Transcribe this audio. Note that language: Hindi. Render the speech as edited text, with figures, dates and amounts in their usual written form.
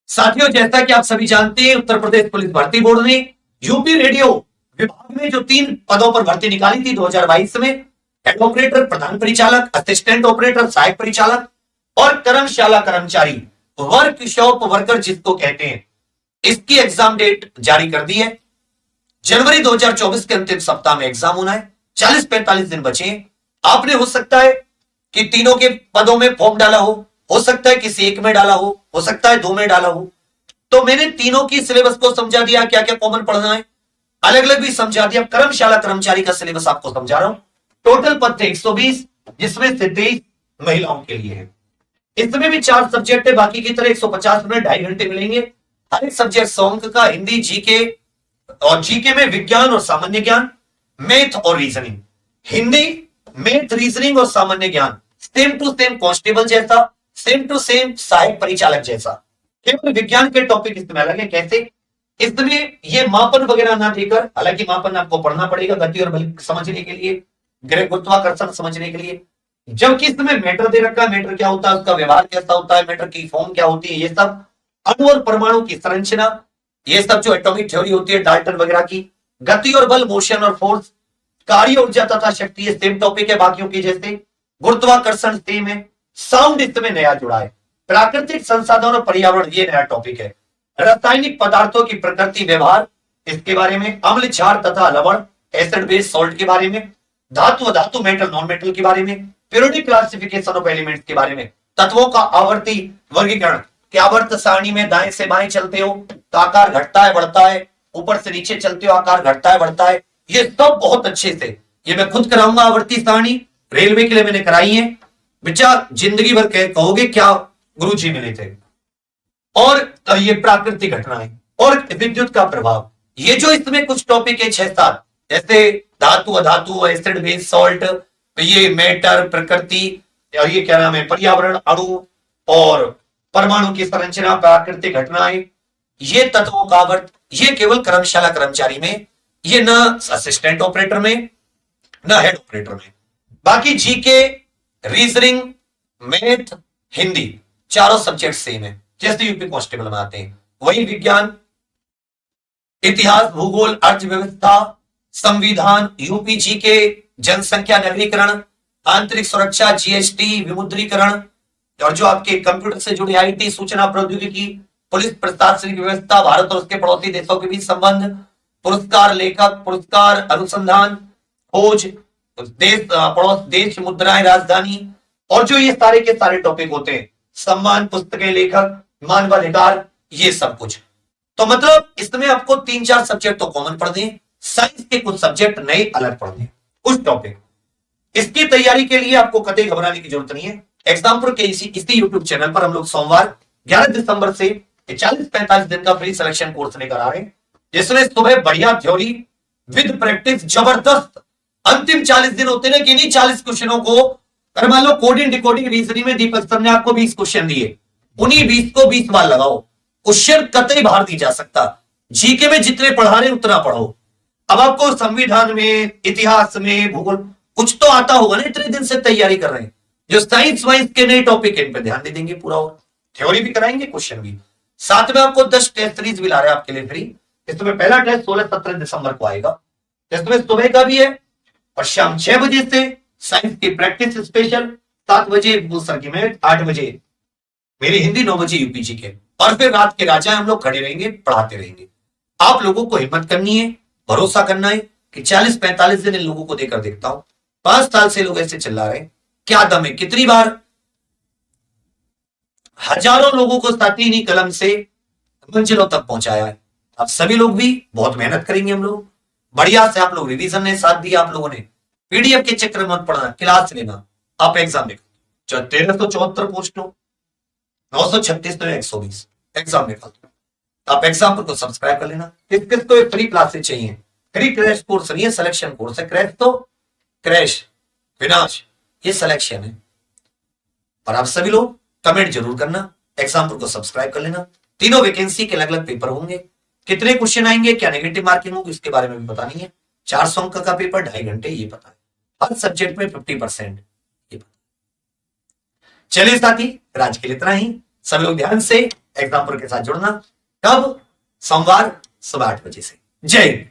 साथियों, जैसा कि आप सभी जानते हैं, उत्तर प्रदेश पुलिस भर्ती बोर्ड ने यूपी रेडियो विभाग में जो 3 पदों पर भर्ती निकाली थी 2022 में, हेड ऑपरेटर, प्रधान परिचालक, असिस्टेंट ऑपरेटर, सहायक परिचालक और कर्मशाला कर्मचारी, वर्कशॉप वर्कर जिसको कहते हैं, इसकी एग्जाम डेट जारी कर दी है। जनवरी 2024 के अंतिम सप्ताह में एग्जाम होना है। 40-45 दिन बचे हैं। आपने हो सकता है कि तीनों के पदों में फॉर्म डाला हो सकता है किसी एक में डाला हो सकता है 2 में डाला हो। तो मैंने तीनों की सिलेबस को समझा दिया, क्या क्या कॉमन पढ़ना है, अलग अलग भी समझा दिया। कर्मशाला कर्मचारी का सिलेबस आपको समझा रहा हूं। टोटल पद थे 120, जिसमें से 23 महिलाओं के लिए है। इसमें भी 4 सब्जेक्ट है, बाकी की तरह 150 मिनट 2.5 घंटे मिलेंगे। हर एक सब्जेक्ट 100 अंक का, हिंदी, जीके और जीके में विज्ञान और सामान्य ज्ञान, मैथ और रीजनिंग। हिंदी, मैथ, रीजनिंग और सामान्य ज्ञान सेम टू सेम कांस्टेबल जैसा, सेम टू सेम सहायक परिचालक जैसा। केवल विज्ञान के टॉपिक इसमें अलग है। कैसे? इसमें ये मापन वगैरह ना देकर, हालांकि मापन आपको पढ़ना पड़ेगा गति और बल समझने के लिए, गुरुत्वाकर्षण समझने के लिए, जबकि इसमें मैटर दे रखा है। मैटर क्या होता है, उसका व्यवहार कैसा होता है, मैटर की फॉर्म क्या होती है, ये सब, अणु और परमाणु की संरचना, ये सब जो एटॉमिक थ्योरी होती है डाल्टन वगैरह की, गति और बल, मोशन और फोर्स, कार्य ऊर्जा तथा शक्ति, ये सेम टॉपिक है बाकियों की जैसे। गुरुत्वाकर्षण सेम है। साउंड इसमें नया जुड़ा है। प्राकृतिक संसाधन और पर्यावरण, ये नया टॉपिक है। रासायनिक पदार्थों की प्रकृति, व्यवहार, इसके बारे में। अम्ल, क्षार तथा लवण, एसिड बेस सॉल्ट के बारे में। धातु, अधातु, मेटल, नॉन मेटल के बारे में। पीरियोडिक क्लासिफिकेशन ऑफ एलिमेंट्स के बारे में। तत्वों का आवर्ती वर्गीकरण, कि आवर्त सारणी में दाएं से बाएं चलते हो तो आकार घटता है बढ़ता है, ऊपर से नीचे चलते हो आकार घटता है बढ़ता है। ये सब बहुत अच्छे से, ये मैं खुद कराऊंगा आवर्ती सारणी, रेलवे के लिए मैंने कराई है। बच्चा जिंदगी भर कहोगे क्या गुरुजी मिले थे। और ये प्राकृतिक घटनाएं और विद्युत का प्रभाव, ये जो इसमें कुछ टॉपिक है 6-7, जैसे धातु, अधातु, एसिड बेस सॉल्ट, ये मैटर, प्रकृति, और ये क्या नाम है, पर्यावरण, अणु और परमाणु की संरचना, प्राकृतिक घटनाएं, ये तत्वों का आवर्त, ये केवल कर्मशाला कर्मचारी में, ये न असिस्टेंट ऑपरेटर में न हेड ऑपरेटर में। बाकी जीके, रीजनिंग, मैथ, हिंदी, चारों सब्जेक्ट सेम है जैसे यूपी कांस्टेबल में आते हैं। वही विज्ञान, इतिहास, भूगोल, अर्थव्यवस्था, संविधान, यूपी जीके, जनसंख्या नगरीकरण, आंतरिक सुरक्षा, जीएसटी, विमुद्रीकरण, और जो आपके कंप्यूटर से जुड़ी आईटी, सूचना प्रौद्योगिकी, पुलिस प्रशासनिक व्यवस्था, भारत और उसके पड़ोसी देशों के बीच संबंध, पुरस्कार लेखक, पुरस्कार अनुसंधान, खोज, देश पड़ोस देश, मुद्राएं, राजधानी, और जो ये सारे के सारे टॉपिक होते हैं, सम्मान, पुस्तकें, लेखक, मानवाधिकार, ये सब कुछ। तो मतलब इसमें आपको 3-4 सब्जेक्ट तो कॉमन पढ़ दें, साइंस के कुछ सब्जेक्ट नए अलग पढ़ दें, कुछ टॉपिक। इसकी तैयारी के लिए आपको कतई घबराने की जरूरत नहीं है। एग्जामपुर के इसी यूट्यूब चैनल पर हम लोग सोमवार 11 दिसंबर से 40-45 दिन का फ्री सिलेक्शन कोर्स लेकर आ रहे हैं, जिसमें सुबह बढ़िया थ्योरी विद प्रैक्टिस, जबरदस्त अंतिम 40 दिन होते हैं कि इन्हीं 40 क्वेश्चनों को, अगर मान लो कोडिंग, डिकोडिंग, रीजनिंग में दीपक सर ने आपको 20 क्वेश्चन दिए, उन्हीं 20 को 20 बार लगाओ। क्वेश्चन कतई बाहर नहीं जा सकता। जीके में जितने पढ़ा रहे उतना पढ़ो। अब आपको संविधान में, इतिहास में, भूगोल कुछ तो आता होगा ना, इतने दिन से तैयारी कर रहे हैं। जो साइंस वाइंस के नए टॉपिक इन पे ध्यान दे देंगे पूरा, और थ्योरी भी कराएंगे, क्वेश्चन भी। साथ में आपको 10 टेस्ट सीरीज भी ला रहे हैं आपके लिए फ्री। इसमें पहला टेस्ट 16-17 दिसंबर को आएगा। इसमें सुबह का भी है और शाम 6 बजे से साइंस की प्रैक्टिस स्पेशल, 7 बजे सर की मैथ, 8 बजे मेरी हिंदी, 9 बजे यूपीजी के, और फिर रात के राजा हम लोग खड़े रहेंगे, पढ़ाते रहेंगे। आप लोगों को हिम्मत करनी है, भरोसा करना है कि 40-45 दिन इन लोगों को देकर देखता हूं। 5 साल से लोग ऐसे चिल्ला रहे हैं, क्या दम है। कितनी बार हजारों लोगों को साथी नहीं कलम से मंजिलों तक पहुंचाया है। आप सभी लोग भी बहुत मेहनत करेंगे। हम लोग बढ़िया से, आप लोग रिवीजन ने साथ दिया, आप लोगों ने पीडीएफ के चक्कर मत पढ़ना, क्लास लेना, आप एग्जाम निकाल। 1374 पोस्ट हो, 936 तो 120 एग्जाम निकाल दो। आप एग्जाम को सब्सक्राइब कर लेना। किस को फ्री क्लासेस चाहिए, फ्री क्रैश कोर्स नहीं है, सिलेक्शन कोर्स है। क्रैश तो क्रैश, विनाश, ये सिलेक्शन है। और आप सभी लोग कमेंट जरूर करना, एग्जाम्पल को सब्सक्राइब कर लेना। तीनों वैकेंसी के अलग अलग पेपर होंगे, कितने क्वेश्चन आएंगे, क्या नेगेटिव मार्किंग होगी, इसके बारे में भी पता नहीं है। 400 अंक का पेपर, 2.5 घंटे, ये पता है। हर सब्जेक्ट में 50%, ये पता। चलिए साथी, आज के लिए इतना ही। सभी लोग ध्यान से एग्जाम्पल के साथ जुड़ना। कब? सोमवार सुबह 8 बजे से। जय हिंद।